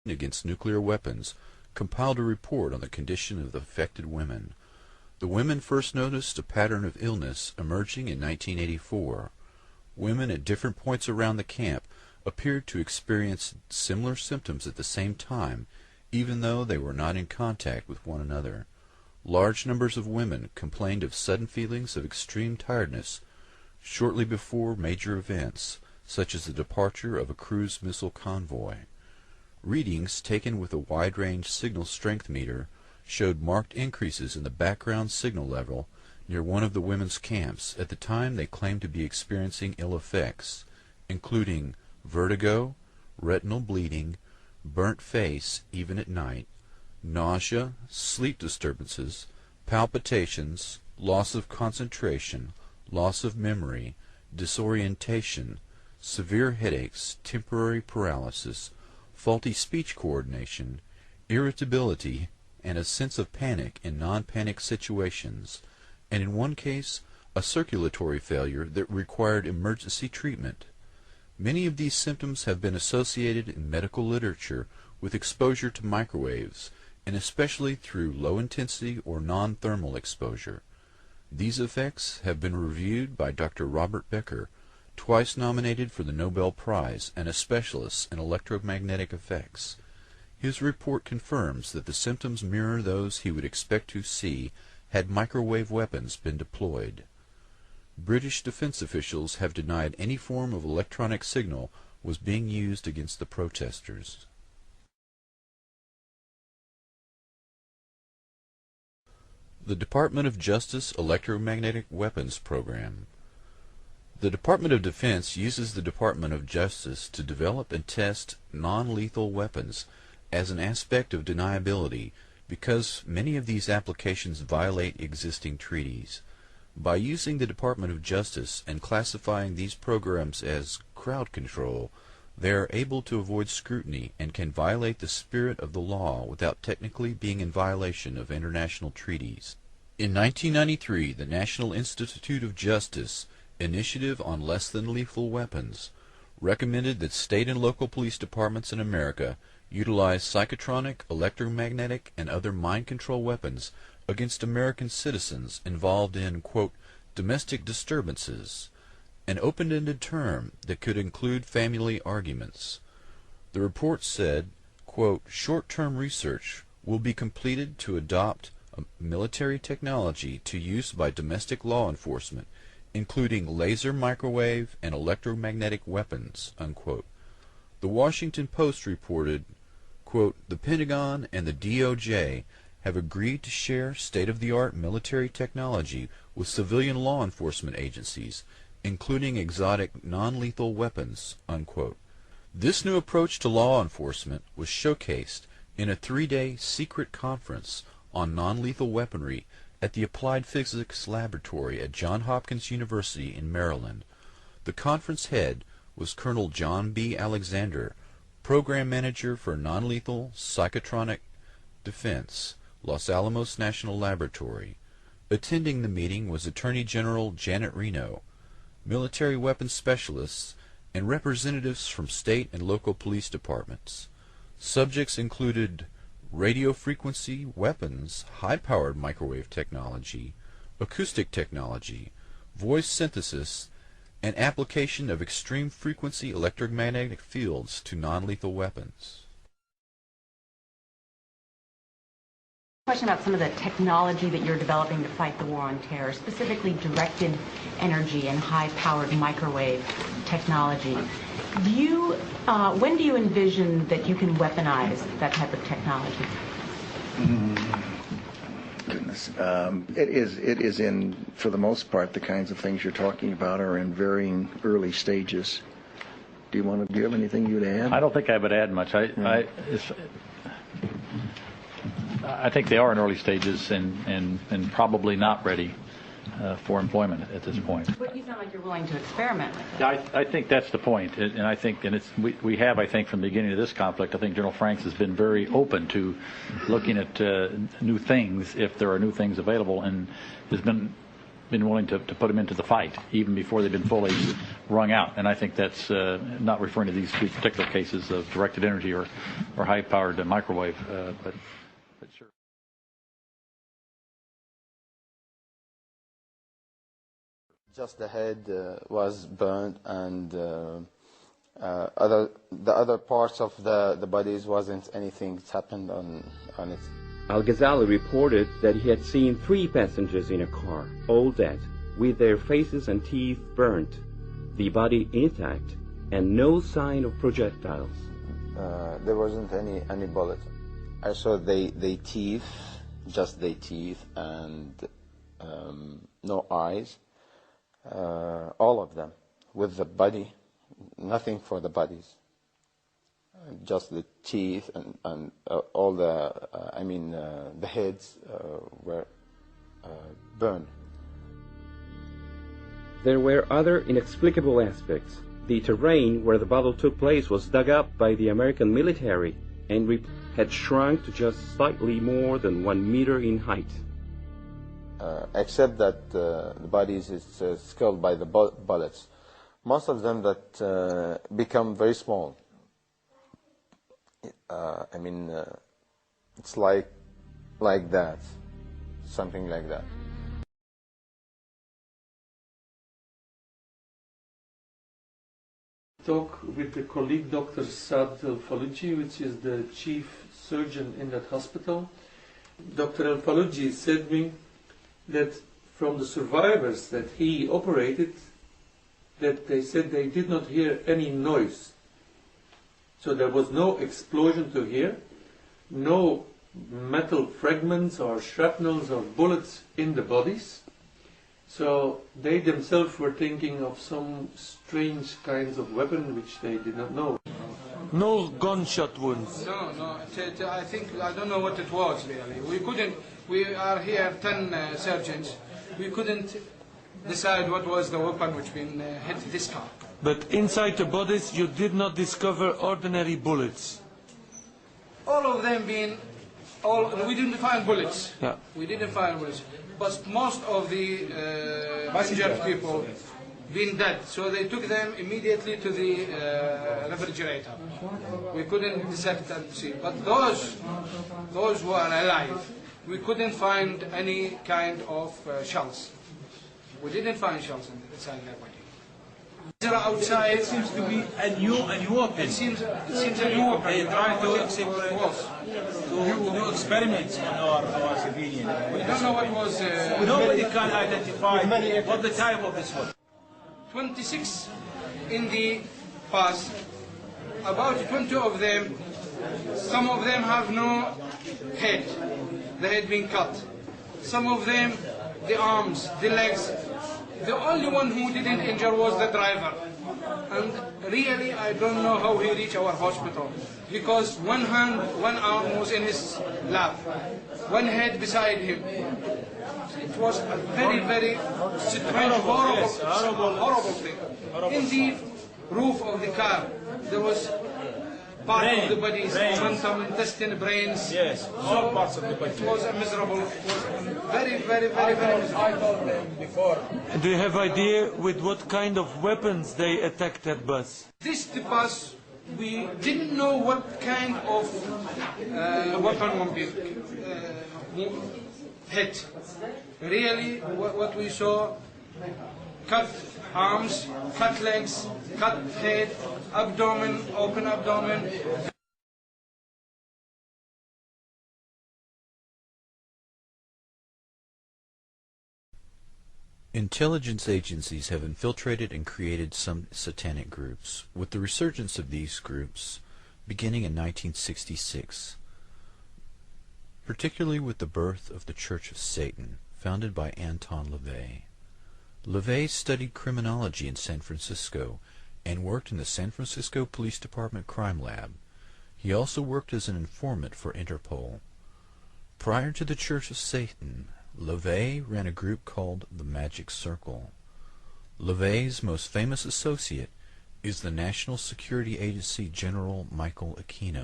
against Nuclear Weapons compiled a report on the condition of the affected women. The women first noticed a pattern of illness emerging in 1984. Women at different points around the camp appeared to experience similar symptoms at the same time, even though they were not in contact with one another. Large numbers of women complained of sudden feelings of extreme tiredness shortly before major events, such as the departure of a cruise missile convoy. Readings taken with a wide-range signal strength meter showed marked increases in the background signal level near one of the women's camps at the time they claimed to be experiencing ill effects, including vertigo, retinal bleeding, burnt face even at night, nausea, sleep disturbances, palpitations, loss of concentration, loss of memory, disorientation, severe headaches, temporary paralysis, faulty speech coordination, irritability, and a sense of panic in non-panic situations, and in one case, a circulatory failure that required emergency treatment. Many of these symptoms have been associated in medical literature with exposure to microwaves, and especially through low-intensity or non-thermal exposure. These effects have been reviewed by Dr. Robert Becker, twice nominated for the Nobel Prize and a specialist in electromagnetic effects. His report confirms that the symptoms mirror those he would expect to see had microwave weapons been deployed. British defense officials have denied any form of electronic signal was being used against the protesters. The Department of Justice Electromagnetic Weapons Program. The Department of Defense uses the Department of Justice to develop and test non-lethal weapons as an aspect of deniability because many of these applications violate existing treaties. By using the Department of Justice and classifying these programs as crowd control, they are able to avoid scrutiny and can violate the spirit of the law without technically being in violation of international treaties. In 1993, the National Institute of Justice Initiative on Less Than Lethal Weapons recommended that state and local police departments in America utilize psychotronic, electromagnetic, and other mind control weapons against American citizens involved in, quote, domestic disturbances, an open-ended term that could include family arguments. The report said, quote, short-term research will be completed to adopt a military technology to use by domestic law enforcement, including laser, microwave, and electromagnetic weapons, unquote. The Washington Post reported, quote, the Pentagon and the DOJ have agreed to share state-of-the-art military technology with civilian law enforcement agencies, including exotic non-lethal weapons, unquote. This new approach to law enforcement was showcased in a 3-day secret conference on non-lethal weaponry at the Applied Physics Laboratory at Johns Hopkins University in Maryland. The conference head was Colonel John B. Alexander, Program Manager for Non-Lethal Psychotronic Defense, Los Alamos National Laboratory. Attending the meeting was Attorney General Janet Reno, military weapons specialists, and representatives from state and local police departments. Subjects included radio frequency weapons, high-powered microwave technology, acoustic technology, voice synthesis, and application of extreme frequency electromagnetic fields to non-lethal weapons. Question about some of the technology that you're developing to fight the war on terror, specifically directed energy and high-powered microwave technology. When do you envision that you can weaponize that type of technology? Goodness, it is in, for the most part, the kinds of things you're talking about are in varying early stages. Do you have anything you'd add? I don't think I would add much. I think they are in early stages and probably not ready for employment at this point. But you sound like you're willing to experiment with it. I think that's the point, and I think, and we have, I think, from the beginning of this conflict, I think General Franks has been very open to looking at new things if there are new things available, and has been been willing to put them into the fight even before they've been fully wrung out. And I think that's not referring to these two particular cases of directed energy or high-powered microwave, but sure. Just the head was burned, and the other parts of the bodies wasn't anything that happened on it. Al-Ghazali reported that he had seen 3 passengers in a car, all dead, with their faces and teeth burnt, the body intact, and no sign of projectiles. There wasn't any bullet. I saw they teeth, just their teeth, and no eyes. All of them, with the body, nothing for the bodies, just the teeth and all the, the heads were burned. There were other inexplicable aspects. The terrain where the battle took place was dug up by the American military and had shrunk to just slightly more than 1 meter in height. Except that the bodies is killed by the bullets. Most of them that become very small. It's like that, something like that. Talk with the colleague Dr. Saad Al-Faluji, which is the chief surgeon in that hospital. Dr. Al-Faluji said me that from the survivors that he operated, that they said they did not hear any noise. So there was no explosion to hear, no metal fragments or shrapnels or bullets in the bodies. So they themselves were thinking of some strange kinds of weapon which they did not know. No gunshot wounds? No. I don't know what it was really. We are here 10 surgeons. We couldn't decide what was the weapon which been hit this car. But inside the bodies you did not discover ordinary bullets? All of them we didn't find bullets. Yeah. We didn't find bullets. But most of the injured people been dead, so they took them immediately to the refrigerator. We couldn't dissect and see. But those who are alive, we couldn't find any kind of shells. We didn't find shells inside their body. Outside, it seems to be a new weapon. It seems a new weapon. They try to do experiments on our civilian. We don't know what was. Nobody can identify what the type of this was. 26 in the past. About 20 of them. Some of them have no head. The head being cut. Some of them, the arms, the legs. The only one who didn't injure was the driver. And really, I don't know how he reached our hospital. Because one arm was in his lap. One head beside him. It was a very, very strange, horrible thing. In the roof of the car, there was part of the body's momentum, intestine, brains. Yes, all parts of the body. It was a miserable, very, very, very, very miserable. Before. Do you have idea with what kind of weapons they attacked that bus? The bus, we didn't know what kind of weapon would be hit. Really, what we saw, cut arms, cut legs, cut head, abdomen, open abdomen. Intelligence agencies have infiltrated and created some satanic groups, with the resurgence of these groups beginning in 1966, particularly with the birth of the Church of Satan, founded by Anton LaVey. LaVey studied criminology in San Francisco and worked in the San Francisco Police Department Crime Lab. He also worked as an informant for Interpol. Prior to the Church of Satan, LaVey ran a group called the Magic Circle. LaVey's most famous associate is the National Security Agency General Michael Aquino.